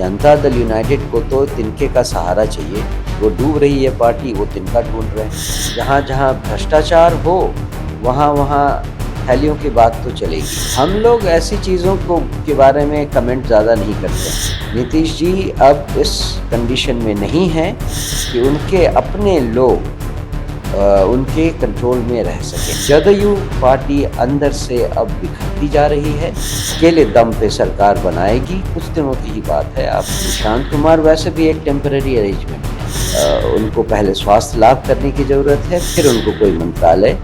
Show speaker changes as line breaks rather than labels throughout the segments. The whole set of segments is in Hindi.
जनता दल यूनाइटेड को तो तिनके का सहारा चाहिए। वो डूब रही है पार्टी, वो तिनका ढूंढ रहे हैं। जहाँ जहाँ भ्रष्टाचार हो वहाँ वहाँ थैलियों की बात तो चलेगी। हम लोग ऐसी चीज़ों को के बारे में कमेंट ज़्यादा नहीं करते। नीतीश जी अब इस कंडीशन में नहीं हैं कि उनके अपने लोग उनके कंट्रोल में रह सके। जदयू पार्टी अंदर से अब बिखरती जा रही है। अकेले दम पे सरकार बनाएगी, कुछ दिनों की ही बात है। अब निशांत कुमार वैसे भी एक टेम्पररी अरेंजमेंट है। उनको पहले स्वास्थ्य लाभ करने की ज़रूरत है, फिर उनको कोई मंत्रालय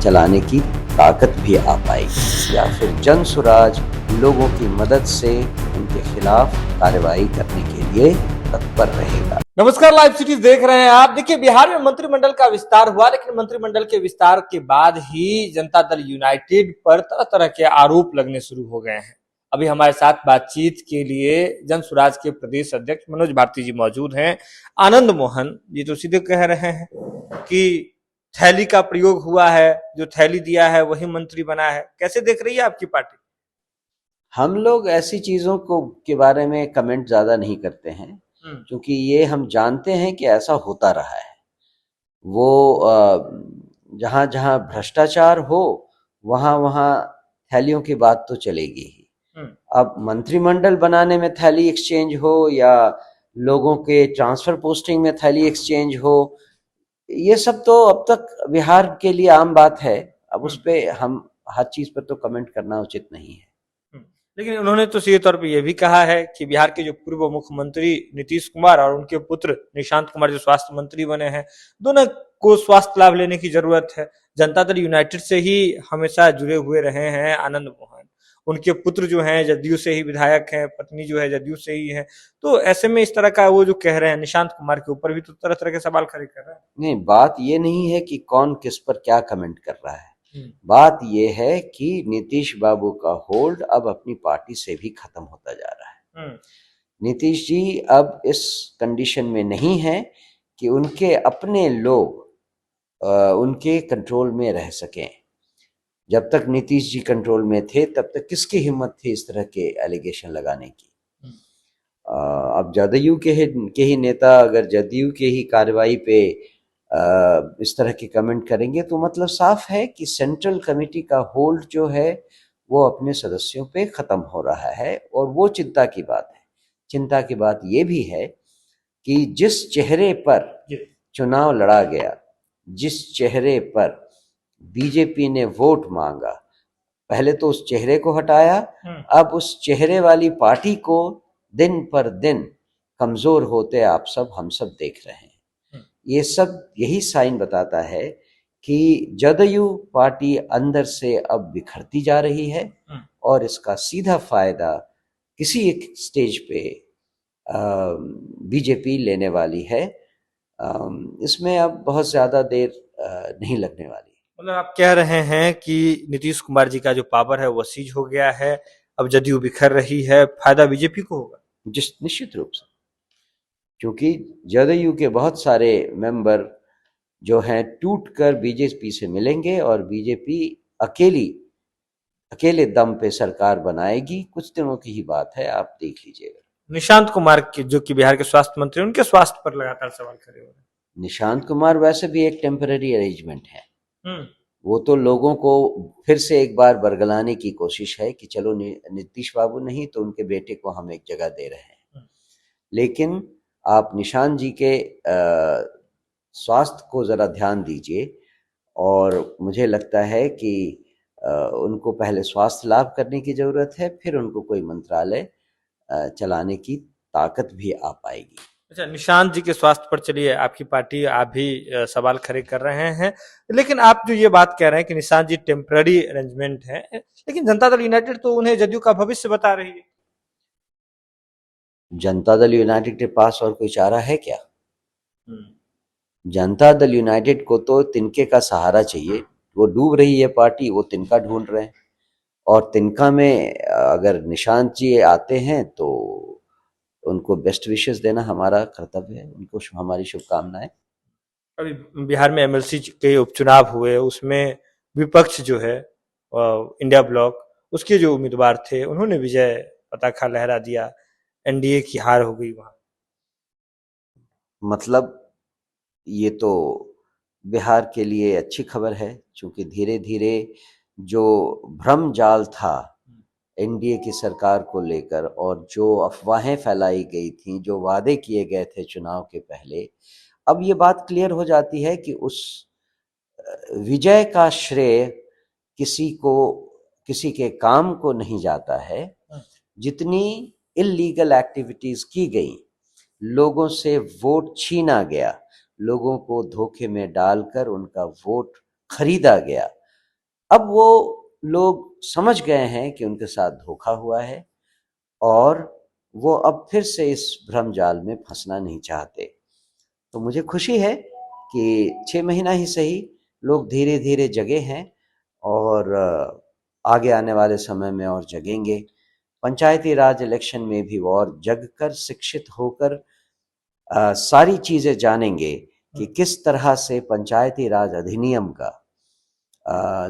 चलाने की ताकत भी आ पाएगी, या फिर जन सुराज लोगों की मदद से उनके खिलाफ कार्रवाई करने के लिए तत्पर रहेगा।
नमस्कार, लाइव सिटीज देख रहे हैं आप। देखिए, बिहार में मंत्रिमंडल का विस्तार हुआ, लेकिन मंत्रिमंडल के विस्तार के बाद ही जनता दल यूनाइटेड पर तरह तरह के आरोप लगने शुरू हो गए हैं। अभी हमारे साथ बातचीत के लिए जन सुराज के प्रदेश अध्यक्ष मनोज भारती जी मौजूद हैं। आनंद मोहन जी तो सीधे कह रहे हैं कि थैली का प्रयोग हुआ है, जो थैली दिया है वही मंत्री बना है। कैसे देख रही है आपकी पार्टी?
हम लोग ऐसी चीज़ों को के बारे में कमेंट ज़्यादा नहीं करते हैं, क्योंकि ये हम जानते हैं कि ऐसा होता रहा है। वो जहाँ जहाँ भ्रष्टाचार हो वहाँ वहाँ थैलियों की बात तो चलेगी ही। अब मंत्रिमंडल बनाने में थैली एक्सचेंज हो या लोगों के ट्रांसफर पोस्टिंग में थैली एक्सचेंज हो, ये सब तो अब तक बिहार के लिए आम बात है। अब उस पे हम हर चीज़ पर तो कमेंट करना उचित नहीं है।
लेकिन उन्होंने तो सीधे तौर पे यह भी कहा है कि बिहार के जो पूर्व मुख्यमंत्री नीतीश कुमार और उनके पुत्र निशांत कुमार जो स्वास्थ्य मंत्री बने हैं, दोनों को स्वास्थ्य लाभ लेने की जरूरत है। जनता दल यूनाइटेड से ही हमेशा जुड़े हुए रहे हैं आनंद मोहन। उनके पुत्र जो हैं जदयू से ही विधायक हैं, पत्नी जो है जदयू से ही है। तो ऐसे में इस तरह का वो जो कह रहे हैं निशांत कुमार के ऊपर भी तो तरह तरह के सवाल खड़े कर रहे हैं।
नहीं, बात ये नहीं है कि कौन किस पर क्या कमेंट कर रहा है। बात यह है कि नीतीश बाबू का होल्ड अब अपनी पार्टी से भी खत्म होता जा रहा है। नीतीश जी अब इस कंडीशन में नहीं है कि उनके अपने लोग उनके कंट्रोल में रह सकें। जब तक नीतीश जी कंट्रोल में थे तब तक किसकी हिम्मत थी इस तरह के एलिगेशन लगाने की। अब जदयू के ही नेता अगर जदयू के ही कार्रवाई पे इस तरह के कमेंट करेंगे तो मतलब साफ है कि सेंट्रल कमेटी का होल्ड जो है वो अपने सदस्यों पे खत्म हो रहा है, और वो चिंता की बात है। चिंता की बात ये भी है कि जिस चेहरे पर चुनाव लड़ा गया, जिस चेहरे पर बीजेपी ने वोट मांगा, पहले तो उस चेहरे को हटाया, अब उस चेहरे वाली पार्टी को दिन पर दिन कमजोर होते हम सब देख रहे हैं। ये सब यही साइन बताता है कि जदयू पार्टी अंदर से अब बिखरती जा रही है, और इसका सीधा फायदा किसी एक स्टेज पे बीजेपी लेने वाली है। इसमें अब बहुत ज्यादा देर नहीं लगने वाली।
मतलब आप कह रहे हैं कि नीतीश कुमार जी का जो पावर है वो सीज हो गया है, अब जदयू बिखर रही है, फायदा बीजेपी को होगा।
जिस निश्चित रूप से, क्योंकि जदयू के बहुत सारे मेंबर जो हैं टूट कर बीजेपी से मिलेंगे, और बीजेपी अकेले दम पे सरकार बनाएगी। कुछ दिनों की ही बात है, आप देख लीजिएगा।
निशांत कुमार के जो कि बिहार के स्वास्थ्य मंत्री, उनके स्वास्थ्य पर लगातार सवाल खड़े हो रहे हैं।
निशांत कुमार वैसे भी एक टेम्पररी अरेंजमेंट है। वो तो लोगों को फिर से एक बार बरगलाने की कोशिश है कि चलो नीतीश बाबू नहीं तो उनके बेटे को हम एक जगह दे रहे हैं। लेकिन आप निशांत जी के स्वास्थ्य को ज़रा ध्यान दीजिए, और मुझे लगता है कि उनको पहले स्वास्थ्य लाभ करने की ज़रूरत है, फिर उनको कोई मंत्रालय चलाने की ताकत भी आ पाएगी।
अच्छा, निशांत जी के स्वास्थ्य पर चलिए, आपकी पार्टी आप भी सवाल खड़े कर रहे हैं, लेकिन आप जो ये बात कह रहे हैं कि निशांत जी टेम्पररी अरेंजमेंट है, लेकिन जनता दल यूनाइटेड तो उन्हें जदयू का भविष्य बता रही है।
जनता दल यूनाइटेड के पास और कोई चारा है क्या? जनता दल यूनाइटेड को तो तिनके का सहारा चाहिए। वो डूब रही है पार्टी, वो तिनका ढूंढ रहे हैं, और तिनका में अगर निशांत जी आते हैं तो उनको बेस्ट विशेस देना हमारा कर्तव्य है, उनको हमारी शुभकामनाएं।
अभी बिहार में एमएलसी के उपचुनाव हुए, उसमें विपक्ष जो है इंडिया ब्लॉक, उसके जो उम्मीदवार थे उन्होंने विजय पताका लहरा दिया। एनडीए की हार हो गई वहां।
मतलब ये तो बिहार के लिए अच्छी खबर है, क्योंकि धीरे धीरे जो भ्रम जाल था एनडीए की सरकार को लेकर और जो अफवाहें फैलाई गई थी, जो वादे किए गए थे चुनाव के पहले, अब ये बात क्लियर हो जाती है कि उस विजय का श्रेय किसी को, किसी के काम को नहीं जाता है। जितनी इल्लीगल एक्टिविटीज की गई, लोगों से वोट छीना गया, लोगों को धोखे में डालकर उनका वोट खरीदा गया, अब वो लोग समझ गए हैं कि उनके साथ धोखा हुआ है और वो अब फिर से इस भ्रम जाल में फंसना नहीं चाहते। तो मुझे खुशी है कि 6 महीना ही सही, लोग धीरे धीरे जगे हैं और आगे आने वाले समय में और जगेंगे। पंचायती राज इलेक्शन में भी वो और जग कर, शिक्षित होकर सारी चीज़ें जानेंगे कि किस तरह से पंचायती राज अधिनियम का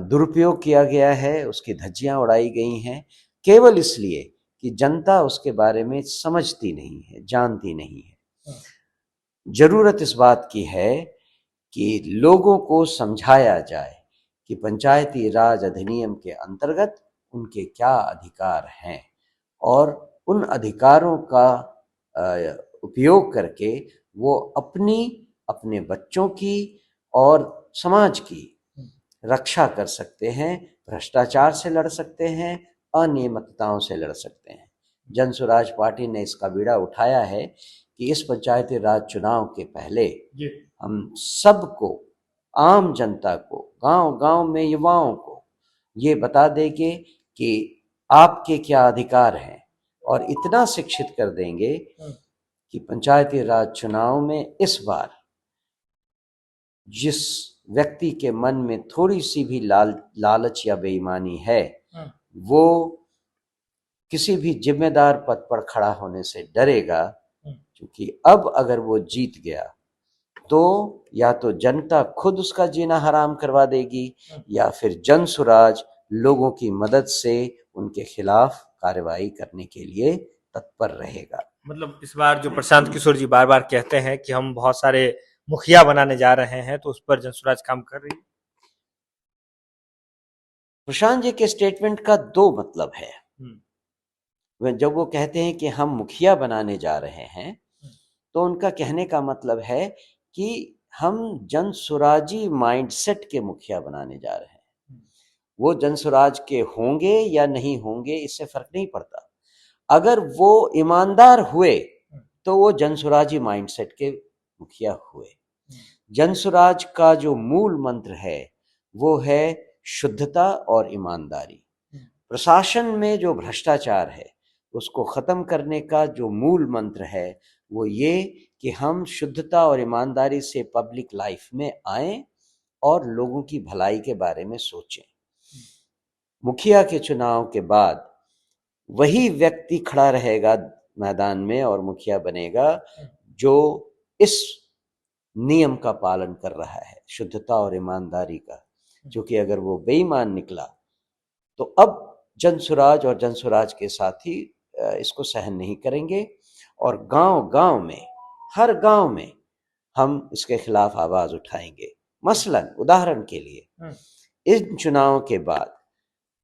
दुरुपयोग किया गया है, उसकी धज्जियां उड़ाई गई हैं, केवल इसलिए कि जनता उसके बारे में समझती नहीं है, जानती नहीं है। जरूरत इस बात की है कि लोगों को समझाया जाए कि पंचायती राज अधिनियम के अंतर्गत उनके क्या अधिकार हैं और उन अधिकारों का उपयोग करके वो अपने बच्चों की और समाज की रक्षा कर सकते हैं, भ्रष्टाचार से लड़ सकते हैं, अनियमितताओं से लड़ सकते हैं। जन स्वराज पार्टी ने इसका बीड़ा उठाया है कि इस पंचायती राज चुनाव के पहले हम सबको, आम जनता को, गांव-गांव में युवाओं को ये बता देंगे कि आपके क्या अधिकार हैं और इतना शिक्षित कर देंगे कि पंचायती राज चुनाव में इस बार जिस व्यक्ति के मन में थोड़ी सी भी लालच या बेईमानी है, वो किसी भी जिम्मेदार पद पर खड़ा होने से डरेगा, क्योंकि अब अगर वो जीत गया तो या तो जनता खुद उसका जीना हराम करवा देगी या फिर जन सुराज लोगों की मदद से उनके खिलाफ कार्रवाई करने के लिए तत्पर रहेगा।
मतलब इस बार जो प्रशांत किशोर जी बार बार कहते हैं कि हम बहुत सारे मुखिया बनाने जा रहे हैं, तो उस पर जनसुराज काम कर रही है।
प्रशांत जी के स्टेटमेंट का दो मतलब है। जब वो कहते हैं कि हम मुखिया बनाने जा रहे हैं, तो उनका कहने का मतलब है कि हम जनसुराजी माइंडसेट के मुखिया बनाने जा रहे हैं। वो जनसुराज के होंगे या नहीं होंगे इससे फर्क नहीं पड़ता, अगर वो ईमानदार हुए तो वो जनसुराजी माइंडसेट के मुखिया हुए। जनसुराज का जो मूल मंत्र है वो है शुद्धता और ईमानदारी। प्रशासन में जो भ्रष्टाचार है उसको खत्म करने का जो मूल मंत्र है वो ये कि हम शुद्धता और ईमानदारी से पब्लिक लाइफ में आएं और लोगों की भलाई के बारे में सोचें। मुखिया के चुनाव के बाद वही व्यक्ति खड़ा रहेगा मैदान में और मुखिया बनेगा जो इस नियम का पालन कर रहा है, शुद्धता और ईमानदारी का। क्योंकि अगर वो बेईमान निकला तो अब जनसुराज और जनसुराज के साथी इसको सहन नहीं करेंगे और गांव-गांव में, हर गांव में हम इसके खिलाफ आवाज उठाएंगे। मसलन उदाहरण के लिए इन चुनाव के बाद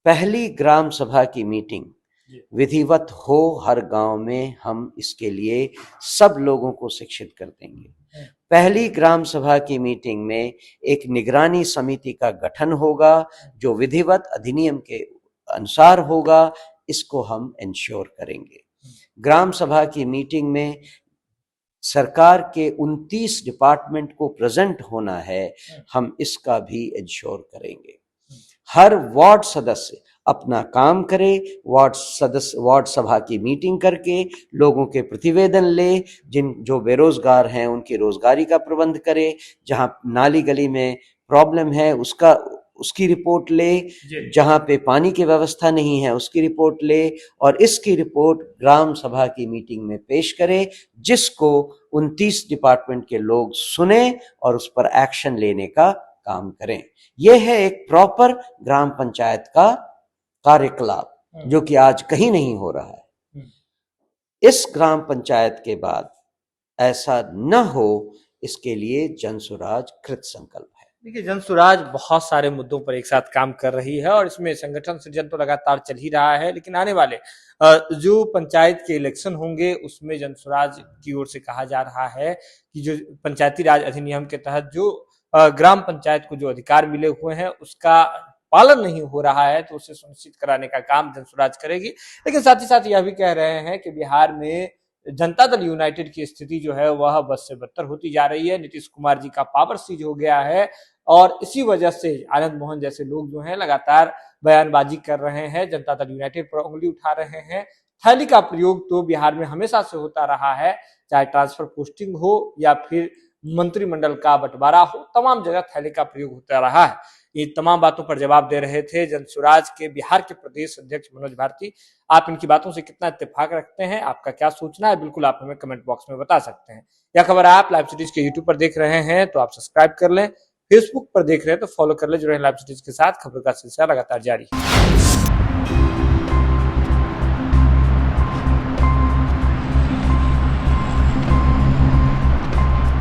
पहली ग्राम सभा की मीटिंग विधिवत हो हर गांव में, हम इसके लिए सब लोगों को शिक्षित कर देंगे। पहली ग्राम सभा की मीटिंग में एक निगरानी समिति का गठन होगा जो विधिवत अधिनियम के अनुसार होगा, इसको हम इंश्योर करेंगे। ग्राम सभा की मीटिंग में सरकार के 29 डिपार्टमेंट को प्रेजेंट होना है, हम इसका भी इंश्योर करेंगे। हर वार्ड सदस्य अपना काम करे, वार्ड सभा की मीटिंग करके लोगों के प्रतिवेदन ले, जो बेरोजगार हैं उनकी रोजगारी का प्रबंध करे, जहां नाली गली में प्रॉब्लम है उसकी रिपोर्ट ले, जहां पे पानी की व्यवस्था नहीं है उसकी रिपोर्ट ले और इसकी रिपोर्ट ग्राम सभा की मीटिंग में पेश करे, जिसको 29 डिपार्टमेंट के लोग सुने और उस पर एक्शन लेने का काम करें। यह है एक प्रॉपर ग्राम पंचायत का कार्यकलाप जो कि आज कहीं नहीं हो रहा है। इस ग्राम पंचायत के बाद ऐसा न हो, इसके लिए जनसुराज कृत संकल्प है।
देखिए, जनसुराज बहुत सारे मुद्दों पर एक साथ काम कर रही है और इसमें संगठन सृजन तो लगातार चल ही रहा है, लेकिन आने वाले जो पंचायत के इलेक्शन होंगे उसमें जनसुराज की ओर से कहा जा रहा है कि जो पंचायती राज अधिनियम के तहत जो ग्राम पंचायत को जो अधिकार मिले हुए हैं उसका पालन नहीं हो रहा है, तो उसे सुनिश्चित कराने का काम जनसुराज करेगी। लेकिन साथ ही साथ यह भी कह रहे हैं कि बिहार में जनता दल यूनाइटेड की स्थिति जो है वह बद से बदतर होती जा रही है। नीतीश कुमार जी का पावर सीज हो गया है और इसी वजह से आनंद मोहन जैसे लोग जो हैं लगातार बयानबाजी कर रहे हैं, जनता दल यूनाइटेड पर उंगली उठा रहे हैं। थैली का प्रयोग तो बिहार में हमेशा से होता रहा है, चाहे ट्रांसफर पोस्टिंग हो या फिर मंत्रिमंडल का बंटवारा हो, तमाम जगह थैली का प्रयोग होता रहा है। ये तमाम बातों पर जवाब दे रहे थे जनसुराज के बिहार के प्रदेश अध्यक्ष मनोज भारती। आप इनकी बातों से कितना इत्तेफाक रखते हैं, आपका क्या सोचना है, बिल्कुल आप हमें कमेंट बॉक्स में बता सकते हैं। यह खबर आप लाइव सिटीज के यूट्यूब पर देख रहे हैं तो आप सब्सक्राइब कर लें, फेसबुक पर देख रहे हैं तो फॉलो कर लें। जुड़े लाइव सिटीज के साथ, खबर का सिलसिला लगातार जारी है।